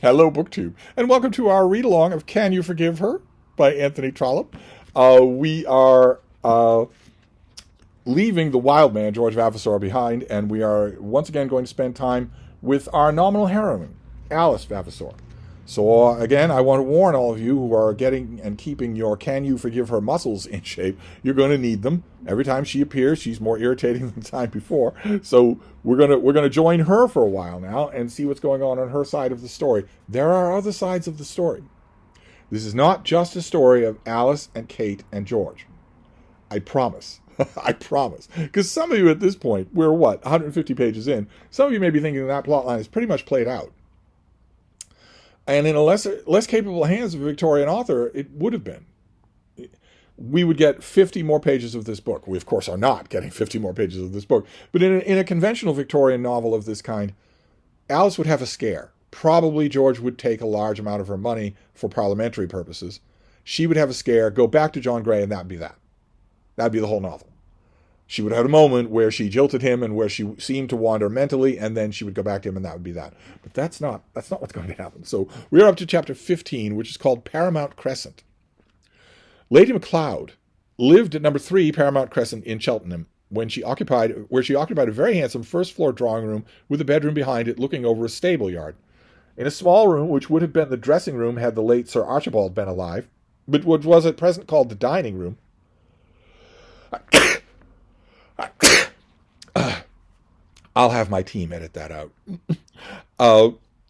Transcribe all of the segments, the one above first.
Hello, BookTube, and welcome to our read-along of Can You Forgive Her by Anthony Trollope. We are leaving the wild man, George Vavasor, behind, and we are once again going to spend time with our nominal heroine, Alice Vavasor. So again, I want to warn all of you who are getting and keeping your Can You Forgive Her muscles in shape. You're going to need them. Every time she appears, she's more irritating than the time before. So we're gonna join her for a while now and see what's going on her side of the story. There are other sides of the story. This is not just a story of Alice and Kate and George. I promise. I promise. Because some of you at this point, we're 150 pages in. Some of you may be thinking that plot line is pretty much played out. And in a less capable hands of a Victorian author, it would have been. We would get 50 more pages of this book. We, of course, are not getting 50 more pages of this book. But in a conventional Victorian novel of this kind, Alice would have a scare. Probably George would take a large amount of her money for parliamentary purposes. She would have a scare, go back to John Grey, and that'd be that. That'd be the whole novel. She would have a moment where she jilted him and where she seemed to wander mentally, and then she would go back to him, and that would be that. But that's not what's going to happen. So we're up to chapter 15, which is called Paramount Crescent. Lady MacLeod lived at number 3 Paramount Crescent in Cheltenham, where she occupied a very handsome first-floor drawing room with a bedroom behind it looking over a stable yard. In a small room, which would have been the dressing room had the late Sir Archibald been alive, but what was at present called the dining room, I'll have my team edit that out.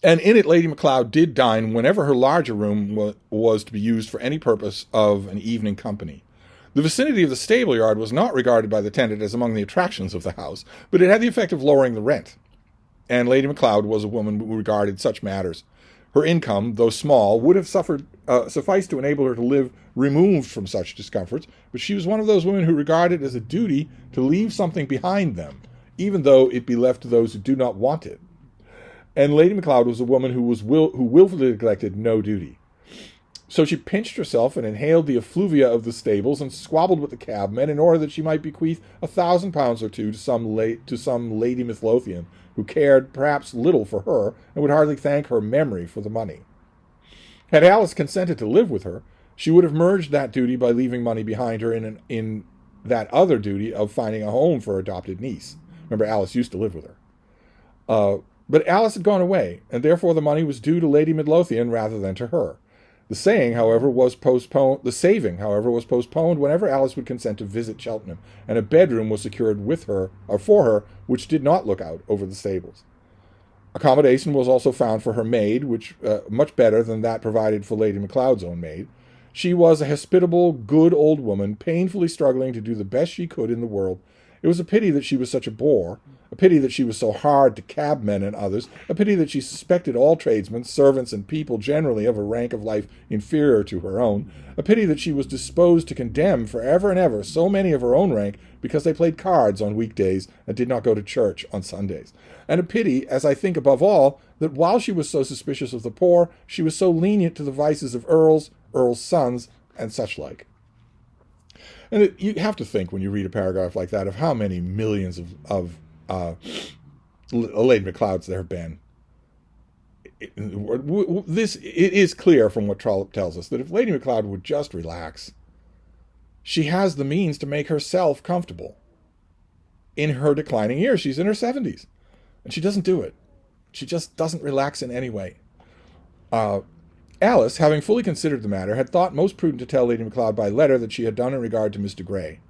And in it, Lady MacLeod did dine whenever her larger room was to be used for any purpose of an evening company. The vicinity of the stable yard was not regarded by the tenant as among the attractions of the house, but it had the effect of lowering the rent. And Lady MacLeod was a woman who regarded such matters. Her income, though small, would have sufficed to enable her to live removed from such discomforts, but she was one of those women who regard it as a duty to leave something behind them, even though it be left to those who do not want it. And Lady MacLeod was a woman who willfully neglected no duty. So she pinched herself and inhaled the effluvia of the stables and squabbled with the cabmen in order that she might bequeath £1,000 or two to some Lady Midlothian who cared perhaps little for her and would hardly thank her memory for the money. Had Alice consented to live with her, she would have merged that duty by leaving money behind her in that other duty of finding a home for her adopted niece. Remember, Alice used to live with her. But Alice had gone away, and therefore the money was due to Lady Midlothian rather than to her. The saving, however, was postponed whenever Alice would consent to visit Cheltenham, and a bedroom was secured with her or for her, which did not look out over the stables. Accommodation was also found for her maid, which much better than that provided for Lady MacLeod's own maid. She was a hospitable, good old woman, painfully struggling to do the best she could in the world. It was a pity that she was such a bore, a pity that she was so hard to cabmen and others, a pity that she suspected all tradesmen, servants, and people generally of a rank of life inferior to her own, a pity that she was disposed to condemn for ever and ever so many of her own rank because they played cards on weekdays and did not go to church on Sundays, and a pity, as I think above all, that while she was so suspicious of the poor, she was so lenient to the vices of earls' sons, and such like. And you have to think when you read a paragraph like that of how many millions of Lady MacLeods there have been. It is clear from what Trollope tells us that if Lady MacLeod would just relax, she has the means to make herself comfortable. In her declining years, she's in her 70s, and she doesn't do it. She just doesn't relax in any way. Alice, having fully considered the matter, had thought most prudent to tell Lady MacLeod by letter that she had done in regard to Mr. Grey.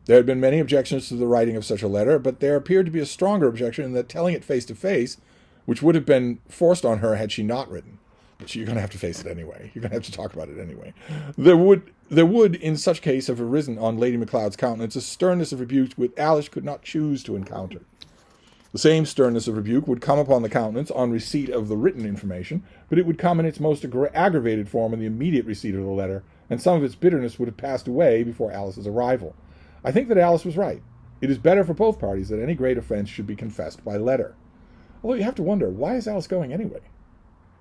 There had been many objections to the writing of such a letter, but there appeared to be a stronger objection in that telling it face to face, which would have been forced on her had she not written. But you're going to have to face it anyway. You're going to have to talk about it anyway. There would, in such case, have arisen on Lady MacLeod's countenance a sternness of rebuke which Alice could not choose to encounter. The same sternness of rebuke would come upon the countenance on receipt of the written information, but it would come in its most aggravated form in the immediate receipt of the letter, and some of its bitterness would have passed away before Alice's arrival. I think that Alice was right. It is better for both parties that any great offense should be confessed by letter. Although you have to wonder, why is Alice going anyway,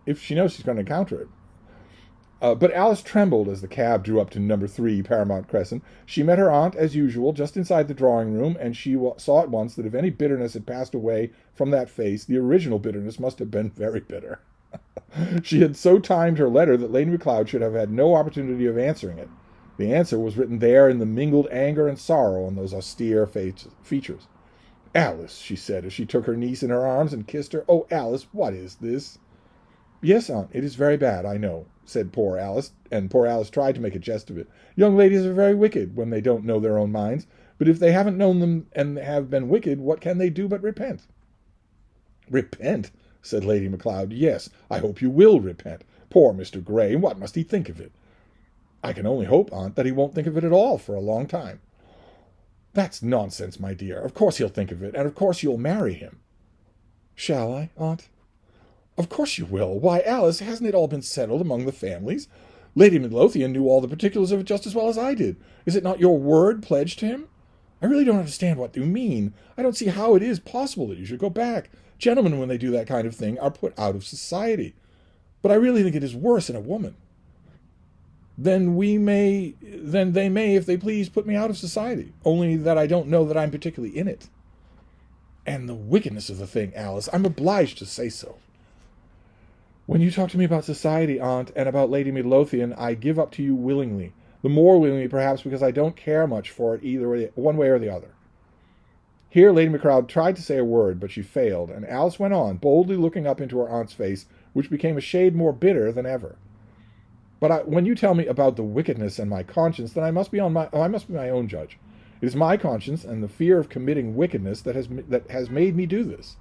if she knows she's going to encounter it? But Alice trembled as the cab drew up to number 3 Paramount Crescent. She met her aunt, as usual, just inside the drawing-room, and she saw at once that if any bitterness had passed away from that face, the original bitterness must have been very bitter. She had so timed her letter that Lady MacLeod should have had no opportunity of answering it. The answer was written there in the mingled anger and sorrow on those austere features. "Alice," she said, as she took her niece in her arms and kissed her. "Oh, Alice, what is this?" "Yes, aunt, it is very bad, I know," said poor Alice, and poor Alice tried to make a jest of it. "Young ladies are very wicked when they don't know their own minds, but if they haven't known them and have been wicked, what can they do but repent?" "Repent?" said Lady MacLeod. "Yes, I hope you will repent. Poor Mr. Grey, what must he think of it?" "I can only hope, aunt, that he won't think of it at all for a long time." "That's nonsense, my dear. Of course he'll think of it, and of course you'll marry him." "Shall I, aunt?" "Of course you will. Why, Alice, hasn't it all been settled among the families? Lady Midlothian knew all the particulars of it just as well as I did. Is it not your word pledged to him? I really don't understand what you mean. I don't see how it is possible that you should go back. Gentlemen, when they do that kind of thing, are put out of society. But I really think it is worse in a woman." Then they may, if they please, put me out of society, only that I don't know that I'm particularly in it." "And the wickedness of the thing, Alice, I'm obliged to say so." "When you talk to me about society, aunt, and about Lady Midlothian, I give up to you willingly, the more willingly perhaps because I don't care much for it either one way or the other." Here Lady MacLeod tried to say a word, but she failed, and Alice went on, boldly looking up into her aunt's face, which became a shade more bitter than ever. "But when you tell me about the wickedness and my conscience, then I must be my own judge. It is my conscience and the fear of committing wickedness that has made me do this."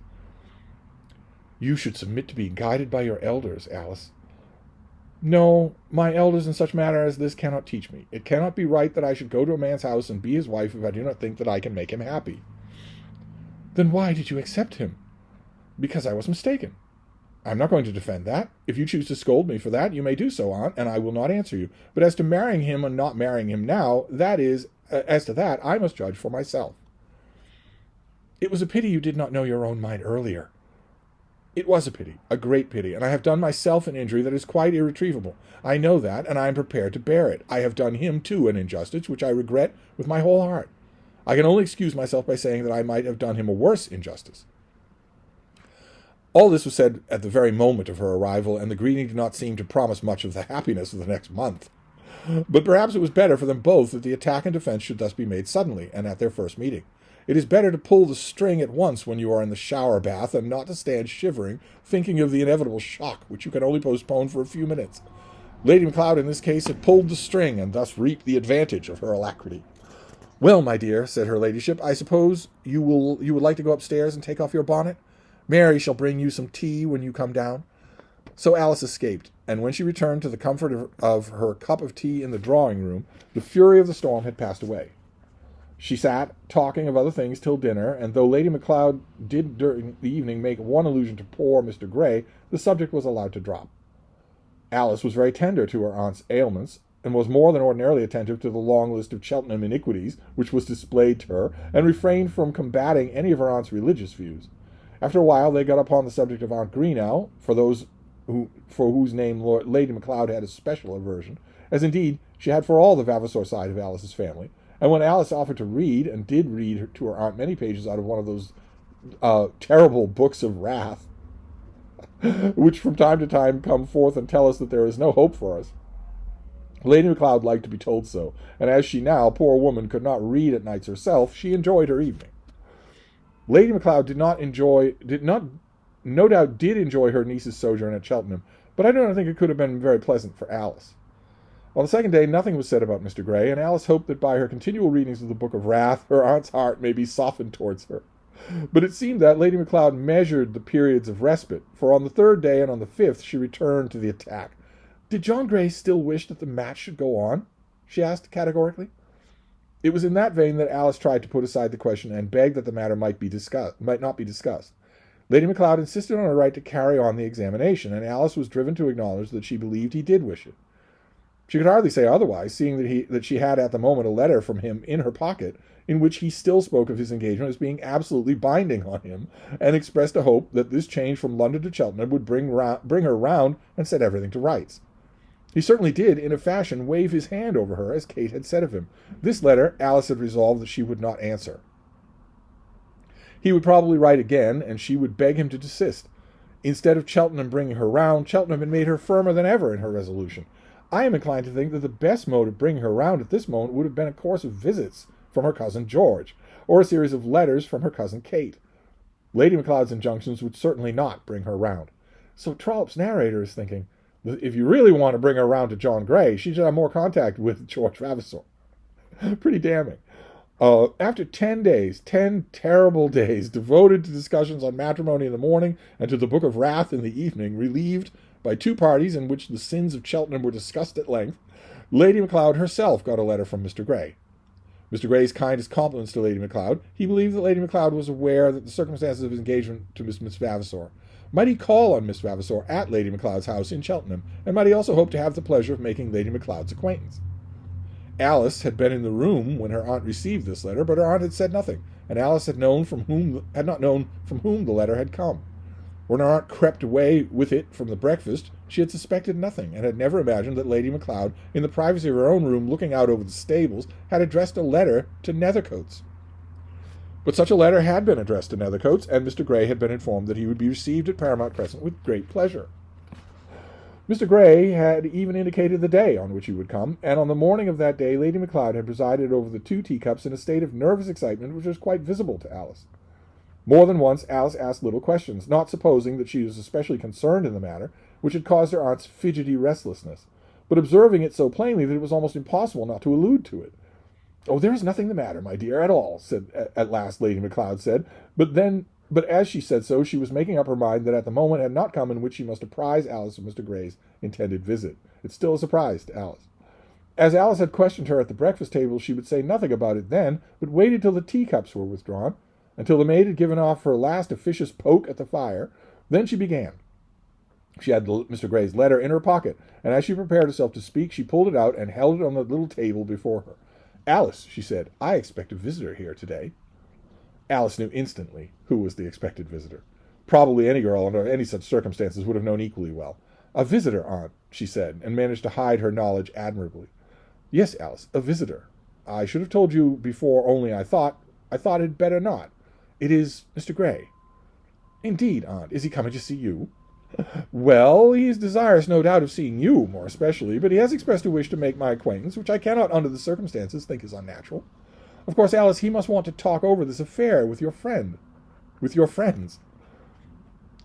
"You should submit to being guided by your elders, Alice." "No, my elders in such matter as this cannot teach me. It cannot be right that I should go to a man's house and be his wife if I do not think that I can make him happy." "Then why did you accept him?" "Because I was mistaken." "I'm not going to defend that. If you choose to scold me for that, you may do so, aunt, and I will not answer you. But as to marrying him and not marrying him now, as to that, I must judge for myself." "It was a pity you did not know your own mind earlier." "It was a pity, a great pity, and I have done myself an injury that is quite irretrievable. I know that, and I am prepared to bear it. I have done him, too, an injustice, which I regret with my whole heart. I can only excuse myself by saying that I might have done him a worse injustice." All this was said at the very moment of her arrival, and the greeting did not seem to promise much of the happiness of the next month. But perhaps it was better for them both that the attack and defense should thus be made suddenly, and at their first meeting. It is better to pull the string at once when you are in the shower bath, and not to stand shivering, thinking of the inevitable shock, which you can only postpone for a few minutes. Lady MacLeod in this case had pulled the string, and thus reaped the advantage of her alacrity. "Well, my dear," said her ladyship, "I suppose you would like to go upstairs and take off your bonnet? Mary shall bring you some tea when you come down." So Alice escaped, and when she returned to the comfort of her cup of tea in the drawing-room, the fury of the storm had passed away. She sat talking of other things till dinner, and though Lady MacLeod did during the evening make one allusion to poor Mr. Grey, the subject was allowed to drop. Alice was very tender to her aunt's ailments, and was more than ordinarily attentive to the long list of Cheltenham iniquities which was displayed to her, and refrained from combating any of her aunt's religious views. After a while they got upon the subject of Aunt Greenow, for whose name Lady MacLeod had a special aversion, as indeed she had for all the Vavasor side of Alice's family, and when Alice offered to read, and did read to her aunt many pages out of one of those terrible books of wrath, which from time to time come forth and tell us that there is no hope for us, Lady MacLeod liked to be told so, and as she now, poor woman, could not read at nights herself, she enjoyed her evening. Lady MacLeod no doubt did enjoy her niece's sojourn at Cheltenham, but I do not think it could have been very pleasant for Alice. On the second day nothing was said about Mr. Grey, and Alice hoped that by her continual readings of the Book of Wrath her aunt's heart may be softened towards her. But it seemed that Lady MacLeod measured the periods of respite, for on the third day and on the fifth she returned to the attack. "Did John Grey still wish that the match should go on?" she asked categorically. It was in that vein that Alice tried to put aside the question and begged that the matter might not be discussed. Lady MacLeod insisted on her right to carry on the examination, and Alice was driven to acknowledge that she believed he did wish it. She could hardly say otherwise, seeing that she had at the moment a letter from him in her pocket, in which he still spoke of his engagement as being absolutely binding on him, and expressed a hope that this change from London to Cheltenham would bring her round and set everything to rights. He certainly did, in a fashion, wave his hand over her, as Kate had said of him. This letter Alice had resolved that she would not answer. He would probably write again, and she would beg him to desist. Instead of Cheltenham bringing her round, Cheltenham had made her firmer than ever in her resolution. I am inclined to think that the best mode of bringing her round at this moment would have been a course of visits from her cousin George, or a series of letters from her cousin Kate. Lady Macleod's injunctions would certainly not bring her round. So Trollope's narrator is thinking, if you really want to bring her round to John Grey, she should have more contact with George Vavasor. Pretty damning. After 10 days, 10 terrible days, devoted to discussions on matrimony in the morning and to the Book of Wrath in the evening, relieved by 2 parties in which the sins of Cheltenham were discussed at length, Lady Macleod herself got a letter from Mr. Grey. Mr. Grey's kindest compliments to Lady Macleod. He believed that Lady Macleod was aware that the circumstances of his engagement to Miss Vavasor. Might he call on Miss Vavasor at Lady Macleod's house in Cheltenham, and might he also hope to have the pleasure of making Lady Macleod's acquaintance? Alice had been in the room when her aunt received this letter, but her aunt had said nothing, and Alice had not known from whom the letter had come. When her aunt crept away with it from the breakfast, she had suspected nothing, and had never imagined that Lady Macleod, in the privacy of her own room looking out over the stables, had addressed a letter to Nethercoats. But such a letter had been addressed to Nethercoats, and Mr. Grey had been informed that he would be received at Paramount Crescent with great pleasure. Mr. Grey had even indicated the day on which he would come, and on the morning of that day Lady Macleod had presided over the 2 teacups in a state of nervous excitement which was quite visible to Alice. More than once Alice asked little questions, not supposing that she was especially concerned in the matter, which had caused her aunt's fidgety restlessness, but observing it so plainly that it was almost impossible not to allude to it. "Oh, there is nothing the matter, my dear, at all," at last Lady Macleod said, but as she said so, she was making up her mind that at the moment had not come in which she must apprise Alice of Mr. Grey's intended visit. It's still a surprise to Alice. As Alice had questioned her at the breakfast table, she would say nothing about it then, but waited till the teacups were withdrawn, until the maid had given off her last officious poke at the fire. Then she began. She had Mr. Grey's letter in her pocket, and as she prepared herself to speak, she pulled it out and held it on the little table before her. "Alice," she said, "I expect a visitor here today." Alice knew instantly who was the expected visitor. Probably any girl under any such circumstances would have known equally well. "A visitor, aunt," she said, and managed to hide her knowledge admirably. "Yes, Alice, a visitor. I should have told you before, only I thought it better not. It is Mr. Grey." "Indeed, aunt. Is he coming to see you?" "Well, he is desirous, no doubt, of seeing you more especially, but he has expressed a wish to make my acquaintance, which I cannot, under the circumstances, think is unnatural. Of course, Alice, he must want to talk over this affair with your friends."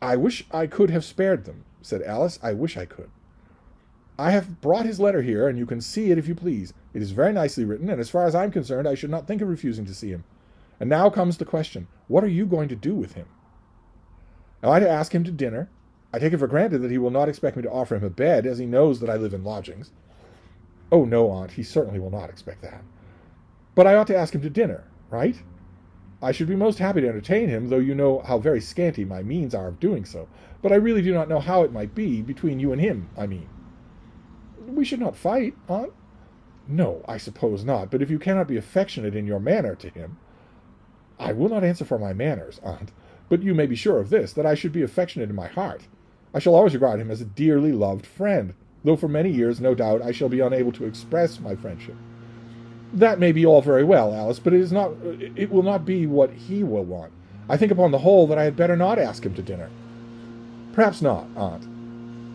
"I wish I could have spared them," said Alice. "I wish I could. I have brought his letter here, and you can see it if you please. It is very nicely written, and as far as I am concerned, I should not think of refusing to see him. And now comes the question, what are you going to do with him? Am I to ask him to dinner? I take it for granted that he will not expect me to offer him a bed, as he knows that I live in lodgings." "Oh, no, aunt, he certainly will not expect that." "But I ought to ask him to dinner, right? I should be most happy to entertain him, though you know how very scanty my means are of doing so. But I really do not know how it might be, between you and him, I mean." "We should not fight, aunt." "No, I suppose not, but if you cannot be affectionate in your manner to him—" "I will not answer for my manners, aunt, but you may be sure of this, that I should be affectionate in my heart. I shall always regard him as a dearly loved friend, though for many years, no doubt, I shall be unable to express my friendship." "That may be all very well, Alice, but it will not be what he will want. I think upon the whole that I had better not ask him to dinner." "Perhaps not, aunt.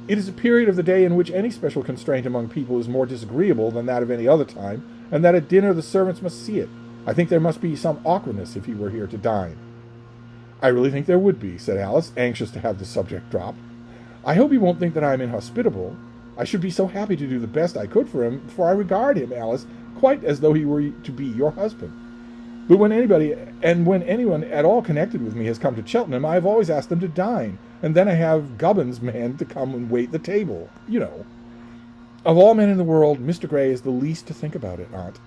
It is a period of the day in which any special constraint among people is more disagreeable than that of any other time, and that at dinner the servants must see it. I think there must be some awkwardness if he were here to dine." "I really think there would be," said Alice, anxious to have the subject drop. "I hope he won't think that I am inhospitable. I should be so happy to do the best I could for him, for I regard him, Alice, quite as though he were to be your husband. But when anyone at all connected with me has come to Cheltenham, I have always asked them to dine, and then I have Gubbins' man to come and wait the table, you know. Of all men in the world, Mr. Grey is the least to think about it, aunt."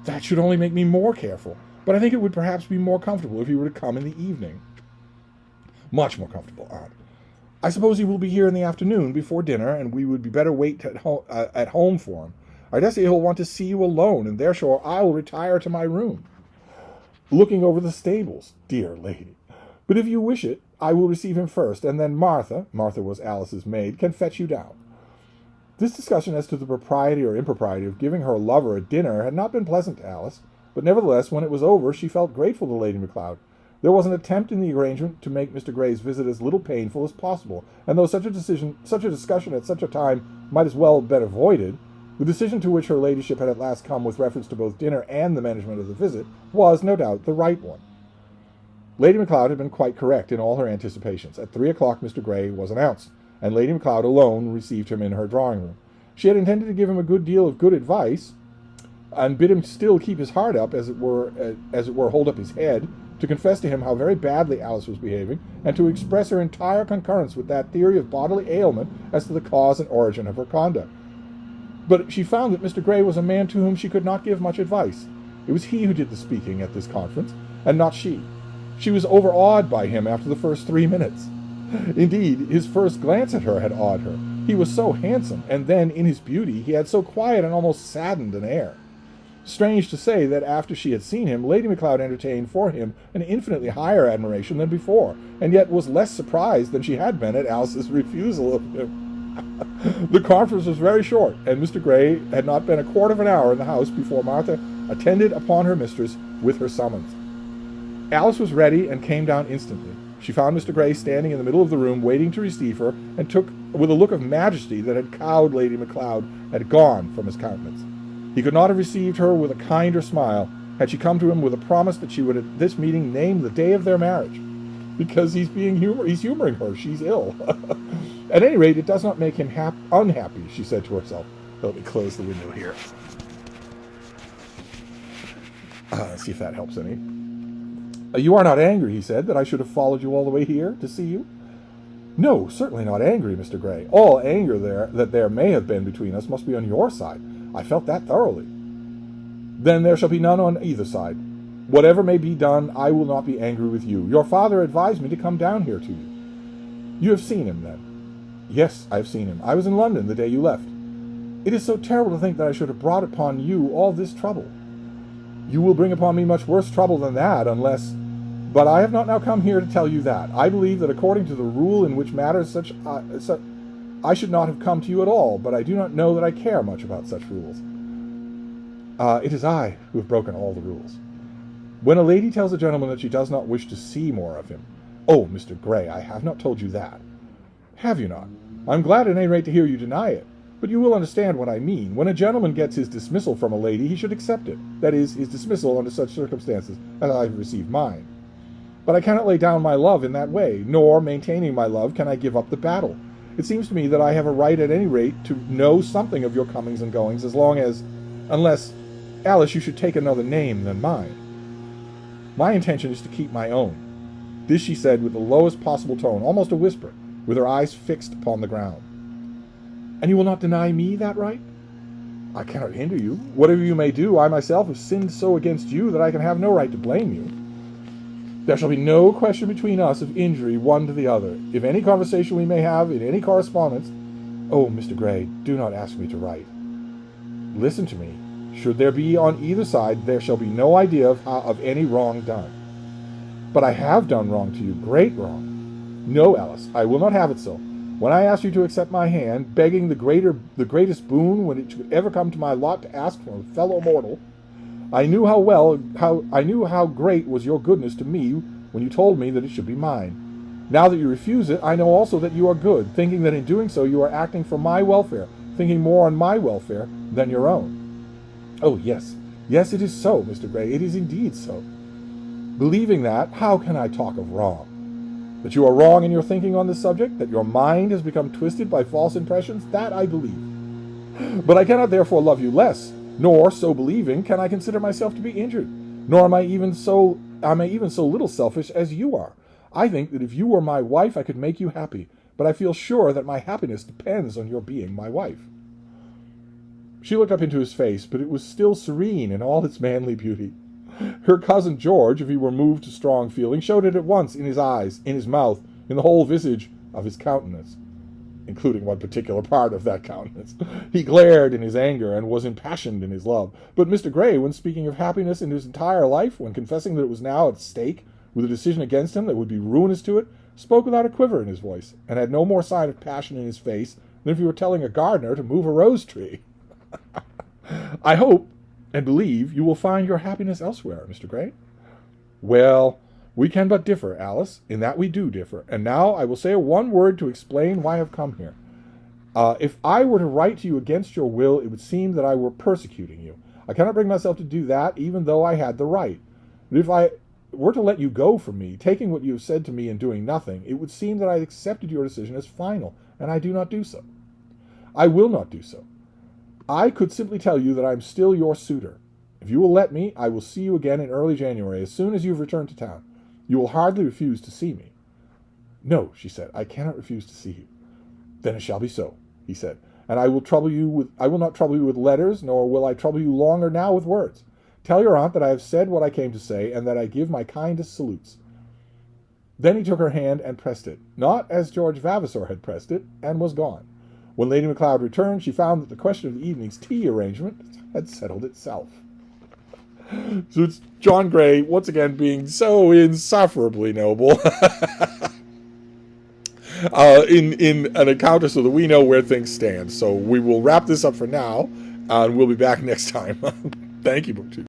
"That should only make me more careful, but I think it would perhaps be more comfortable if he were to come in the evening." "Much more comfortable, aunt. I suppose he will be here in the afternoon before dinner, and we would be better wait at home for him. I dare say he'll want to see you alone, and therefore I will retire to my room, looking over the stables. Dear lady! But if you wish it, I will receive him first, and then Martha was Alice's maid, can fetch you down." This discussion as to the propriety or impropriety of giving her lover a dinner had not been pleasant to Alice, but nevertheless, when it was over, she felt grateful to Lady Macleod, There was an attempt in the arrangement to make Mr. Gray's visit as little painful as possible, and though such a discussion at such a time might as well have been avoided, the decision to which her ladyship had at last come with reference to both dinner and the management of the visit was, no doubt, the right one. Lady Macleod had been quite correct in all her anticipations. At 3 o'clock Mr. Gray was announced, and Lady Macleod alone received him in her drawing-room. She had intended to give him a good deal of good advice, and bid him still keep his heart up, as it were, hold up his head, to confess to him how very badly Alice was behaving, and to express her entire concurrence with that theory of bodily ailment as to the cause and origin of her conduct. But she found that Mr. Gray was a man to whom she could not give much advice. It was he who did the speaking at this conference, and not she. She was overawed by him after the first 3 minutes. Indeed, his first glance at her had awed her. He was so handsome, and then, in his beauty, he had so quiet and almost saddened an air. Strange to say that after she had seen him, Lady Macleod entertained for him an infinitely higher admiration than before, and yet was less surprised than she had been at Alice's refusal of him. The conference was very short, and Mr. Gray had not been a quarter of an hour in the house before Martha attended upon her mistress with her summons. Alice was ready and came down instantly. She found Mr. Gray standing in the middle of the room waiting to receive her, and took, with a look of majesty that had cowed Lady Macleod, had gone from his countenance. He could not have received her with a kinder smile had she come to him with a promise that she would at this meeting name the day of their marriage, because he's humoring her. She's ill. At any rate, it does not make him unhappy, she said to herself. Let me close the window here. Let's see if that helps any. You are not angry, he said, that I should have followed you all the way here to see you? No, certainly not angry, Mr. Gray. All anger that there may have been between us must be on your side. I felt that thoroughly. Then there shall be none on either side. Whatever may be done, I will not be angry with you. Your father advised me to come down here to you. You have seen him, then? Yes, I have seen him. I was in London the day you left. It is so terrible to think that I should have brought upon you all this trouble. You will bring upon me much worse trouble than that, unless... But I have not now come here to tell you that. I believe that according to the rule in which matters I should not have come to you at all, but I do not know that I care much about such rules. It is I who have broken all the rules. When a lady tells a gentleman that she does not wish to see more of him... Oh, Mr. Gray, I have not told you that. Have you not? I am glad at any rate to hear you deny it. But you will understand what I mean. When a gentleman gets his dismissal from a lady, he should accept it. That is, his dismissal under such circumstances as I have received mine. But I cannot lay down my love in that way, nor, maintaining my love, can I give up the battle. It seems to me that I have a right at any rate to know something of your comings and goings, unless, Alice, you should take another name than mine. My intention is to keep my own. This she said with the lowest possible tone, almost a whisper, with her eyes fixed upon the ground. And you will not deny me that right? I cannot hinder you. Whatever you may do, I myself have sinned so against you that I can have no right to blame you. There shall be no question between us of injury one to the other. If any conversation we may have in any correspondence... Oh, Mr. Gray, do not ask me to write. Listen to me. Should there be on either side, there shall be no idea of any wrong done. But I have done wrong to you, great wrong. No, Alice, I will not have it so. When I asked you to accept my hand, begging the greatest boon when it should ever come to my lot to ask from a fellow mortal, I knew how great was your goodness to me when you told me that it should be mine. Now that you refuse it, I know also that you are good, thinking that in doing so you are acting for my welfare, thinking more on my welfare than your own. Oh, yes, yes, it is so, Mr. Gray, it is indeed so. Believing that, how can I talk of wrong? That you are wrong in your thinking on this subject, that your mind has become twisted by false impressions, that I believe. But I cannot therefore love you less, nor, so believing, can I consider myself to be injured, nor am I even so little selfish as you are. I think that if you were my wife, I could make you happy, but I feel sure that my happiness depends on your being my wife. She looked up into his face, but it was still serene in all its manly beauty. Her cousin George, if he were moved to strong feeling, showed it at once in his eyes, in his mouth, in the whole visage of his countenance, including one particular part of that countenance. He glared in his anger and was impassioned in his love. But Mr. Gray, when speaking of happiness in his entire life, when confessing that it was now at stake, with a decision against him that would be ruinous to it, spoke without a quiver in his voice, and had no more sign of passion in his face than if he were telling a gardener to move a rose tree. I hope and believe you will find your happiness elsewhere, Mr. Gray. Well, We can but differ, Alice, in that we do differ. And now I will say one word to explain why I have come here. If I were to write to you against your will, it would seem that I were persecuting you. I cannot bring myself to do that, even though I had the right. But if I were to let you go from me, taking what you have said to me and doing nothing, it would seem that I accepted your decision as final, and I do not do so. I will not do so. I could simply tell you that I am still your suitor. If you will let me, I will see you again in early January, as soon as you have returned to town. You will hardly refuse to see me. No, she said, I cannot refuse to see you. Then it shall be so, he said, and I will not trouble you with letters, nor will I trouble you longer now with words. Tell your aunt that I have said what I came to say, and that I give my kindest salutes. Then he took her hand and pressed it, not as George Vavasor had pressed it, and was gone. When Lady Macleod returned, she found that the question of the evening's tea arrangement had settled itself. So it's John Grey, once again, being so insufferably noble in an encounter so that we know where things stand. So we will wrap this up for now, and we'll be back next time. Thank you, BookTube.